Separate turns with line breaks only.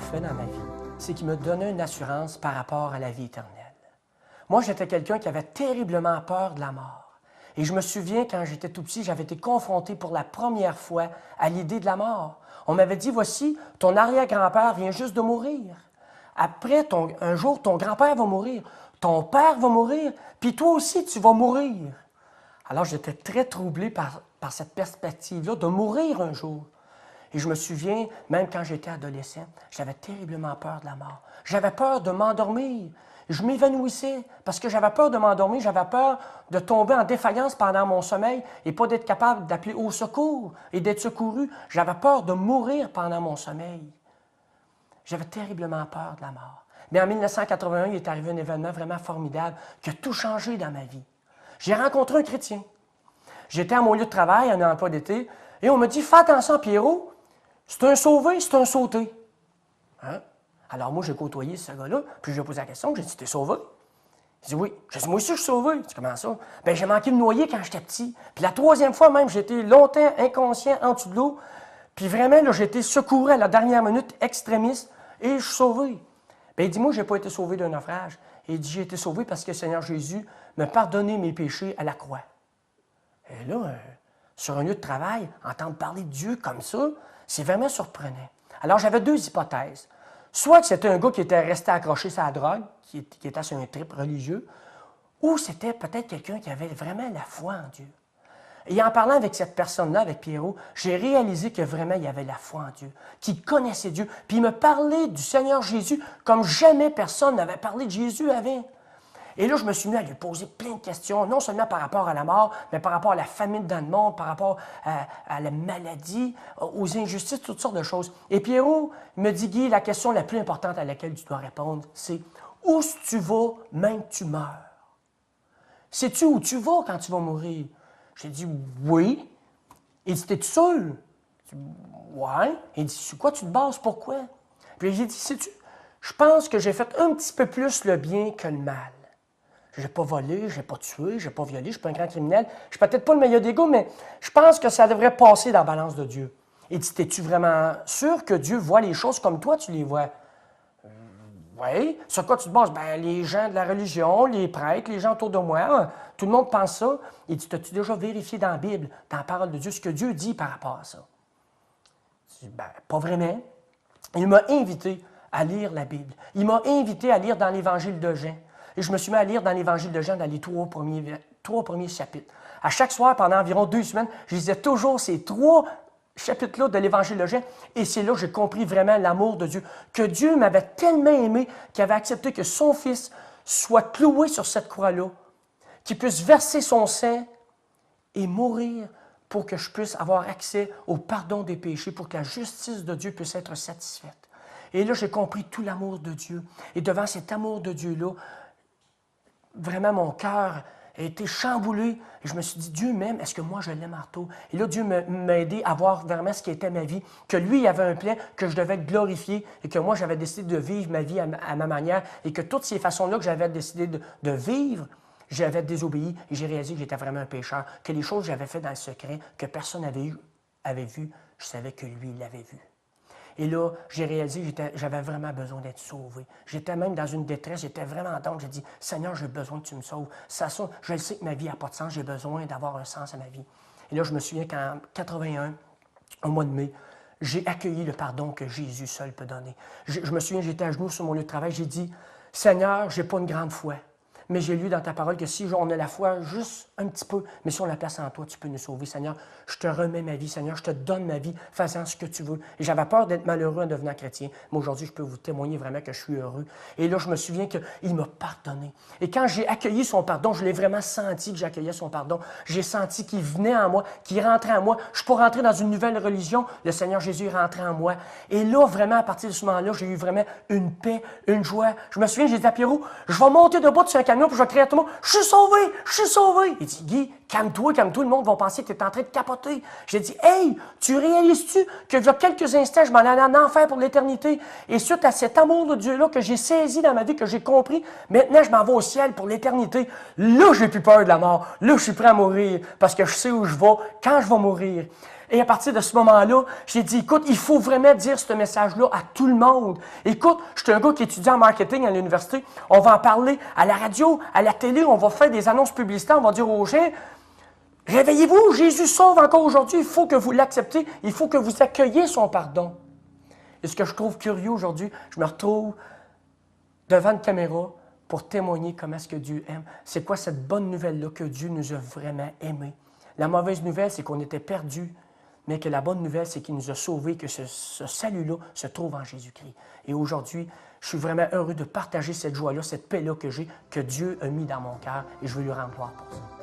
fait dans ma vie, c'est qu'il me donnait une assurance par rapport à la vie éternelle. Moi, j'étais quelqu'un qui avait terriblement peur de la mort. Et je me souviens, quand j'étais tout petit, j'avais été confronté pour la première fois à l'idée de la mort. On m'avait dit, voici, ton arrière-grand-père vient juste de mourir. Après, un jour, ton grand-père va mourir, ton père va mourir, puis toi aussi, tu vas mourir. Alors, j'étais très troublé par cette perspective-là de mourir un jour. Et je me souviens, même quand j'étais adolescent, j'avais terriblement peur de la mort. J'avais peur de m'endormir. Je m'évanouissais parce que j'avais peur de m'endormir, j'avais peur de tomber en défaillance pendant mon sommeil et pas d'être capable d'appeler au secours et d'être secouru. J'avais peur de mourir pendant mon sommeil. J'avais terriblement peur de la mort. Mais en 1981, il est arrivé un événement vraiment formidable qui a tout changé dans ma vie. J'ai rencontré un chrétien. J'étais à mon lieu de travail, en emploi d'été, et on me dit « Fais attention, Pierrot, c'est un sauvé, c'est un sauté. Hein? » Alors moi, j'ai côtoyé ce gars-là, puis je lui ai posé la question, j'ai dit « T'es sauvé? » Il dit « Oui. » J'ai dit « Moi aussi, je suis sauvé. » « Comment ça? » « Bien, j'ai manqué de noyer quand j'étais petit. Puis la troisième fois même, j'étais longtemps inconscient en dessous de l'eau. Puis vraiment, là, j'ai été secouru à la dernière minute, extrémiste, et je suis sauvé. Bien, il dit « Moi, je n'ai pas été sauvé d'un naufrage. » Et il dit « J'ai été sauvé parce que le Seigneur Jésus m'a pardonné mes péchés à la croix. » Et là, sur un lieu de travail, entendre parler de Dieu comme ça, c'est vraiment surprenant. Alors, j'avais deux hypothèses. Soit que c'était un gars qui était resté accroché sur la drogue, qui était sur un trip religieux, ou c'était peut-être quelqu'un qui avait vraiment la foi en Dieu. Et en parlant avec cette personne-là, avec Pierrot, j'ai réalisé que vraiment il y avait la foi en Dieu, qu'il connaissait Dieu. Puis il me parlait du Seigneur Jésus comme jamais personne n'avait parlé de Jésus avant. Et là, je me suis mis à lui poser plein de questions, non seulement par rapport à la mort, mais par rapport à la famine dans le monde, par rapport à la maladie, aux injustices, toutes sortes de choses. Et Pierrot me dit, Guy, la question la plus importante à laquelle tu dois répondre, c'est « Où tu vas, même tu meurs? Sais-tu où tu vas quand tu vas mourir? » J'ai dit « Oui. » Il dit « T'es-tu sûr? » J'ai dit « Ouais. » Il dit « Sur quoi tu te bases? Pourquoi? » Puis j'ai dit « Sais-tu, je pense que j'ai fait un petit peu plus le bien que le mal. Je n'ai pas volé, je n'ai pas tué, je n'ai pas violé, je ne suis pas un grand criminel. Je ne suis peut-être pas le meilleur des gars, mais je pense que ça devrait passer dans la balance de Dieu. » Il dit « T'es-tu vraiment sûr que Dieu voit les choses comme toi, tu les vois? » Oui. Sur quoi tu te bases? Ben, les gens de la religion, les prêtres, les gens autour de moi, tout le monde pense ça. Il dit, t'as-tu déjà vérifié dans la Bible, dans la parole de Dieu, ce que Dieu dit par rapport à ça? Je dis, ben, pas vraiment. Il m'a invité à lire la Bible. Il m'a invité à lire dans l'Évangile de Jean. Et je me suis mis à lire dans l'Évangile de Jean, dans les trois premiers chapitres. À chaque soir, pendant environ 2 semaines, je lisais toujours ces 3 chapitre-là de l'Évangile de Jean, et c'est là que j'ai compris vraiment l'amour de Dieu, que Dieu m'avait tellement aimé qu'il avait accepté que son Fils soit cloué sur cette croix-là, qu'il puisse verser son sang et mourir pour que je puisse avoir accès au pardon des péchés, pour que la justice de Dieu puisse être satisfaite. Et là, j'ai compris tout l'amour de Dieu. Et devant cet amour de Dieu-là, vraiment mon cœur a été chamboulé. Et je me suis dit, Dieu m'aime, est-ce que moi je l'aime en retour? Et là, Dieu m'a aidé à voir vraiment ce qui était ma vie, que lui, il avait un plan, que je devais glorifier et que moi, j'avais décidé de vivre ma vie à ma manière et que toutes ces façons-là que j'avais décidé de vivre, j'avais désobéi et j'ai réalisé que j'étais vraiment un pécheur, que les choses que j'avais faites dans le secret, que personne avait vu, je savais que lui, il l'avait vu. Et là, j'ai réalisé que j'avais vraiment besoin d'être sauvé. J'étais même dans une détresse, j'étais vraiment down. J'ai dit, Seigneur, j'ai besoin que tu me sauves. Je sais que ma vie n'a pas de sens, j'ai besoin d'avoir un sens à ma vie. Et là, je me souviens qu'en 81, au mois de mai, j'ai accueilli le pardon que Jésus seul peut donner. Je me souviens, j'étais à genoux sur mon lieu de travail, j'ai dit, Seigneur, je n'ai pas une grande foi. Mais j'ai lu dans ta parole que si on a la foi juste un petit peu, mais si on la place en toi, tu peux nous sauver. Seigneur, je te remets ma vie. Seigneur, je te donne ma vie, faisant ce que tu veux. Et j'avais peur d'être malheureux en devenant chrétien. Mais aujourd'hui, je peux vous témoigner vraiment que je suis heureux. Et là, je me souviens qu'il m'a pardonné. Et quand j'ai accueilli son pardon, je l'ai vraiment senti que j'accueillais son pardon. J'ai senti qu'il venait en moi, qu'il rentrait en moi. Je ne suis pas rentré dans une nouvelle religion. Le Seigneur Jésus est rentré en moi. Et là, vraiment, à partir de ce moment-là, j'ai eu vraiment une paix, une joie. Je me souviens, j'ai dit à Pierrot, je vais monter debout sur un camion, puis je vais crier à tout le monde, je suis sauvé, je suis sauvé. Il dit, Guy, calme-toi, calme-toi, le monde va penser que tu es en train de capoter. J'ai dit, hey, tu réalises-tu que il y a quelques instants, je m'en allais en enfer pour l'éternité, et suite à cet amour de Dieu-là que j'ai saisi dans ma vie, que j'ai compris, maintenant je m'en vais au ciel pour l'éternité. Là, j'ai plus peur de la mort. Là, je suis prêt à mourir, parce que je sais où je vais, quand je vais mourir. Et à partir de ce moment-là, j'ai dit, écoute, il faut vraiment dire ce message-là à tout le monde. Écoute, je suis un gars qui étudie en marketing à l'université. On va en parler à la radio, à la télé, on va faire des annonces publicitaires, on va dire aux gens, réveillez-vous, Jésus sauve encore aujourd'hui, il faut que vous l'acceptez, il faut que vous accueilliez son pardon. Et ce que je trouve curieux aujourd'hui, je me retrouve devant une caméra pour témoigner comment est-ce que Dieu aime. C'est quoi cette bonne nouvelle-là que Dieu nous a vraiment aimés? La mauvaise nouvelle, c'est qu'on était perdus, mais que la bonne nouvelle, c'est qu'il nous a sauvés, que ce salut-là se trouve en Jésus-Christ. Et aujourd'hui, je suis vraiment heureux de partager cette joie-là, cette paix-là que j'ai, que Dieu a mis dans mon cœur, et je veux lui rendre gloire pour ça.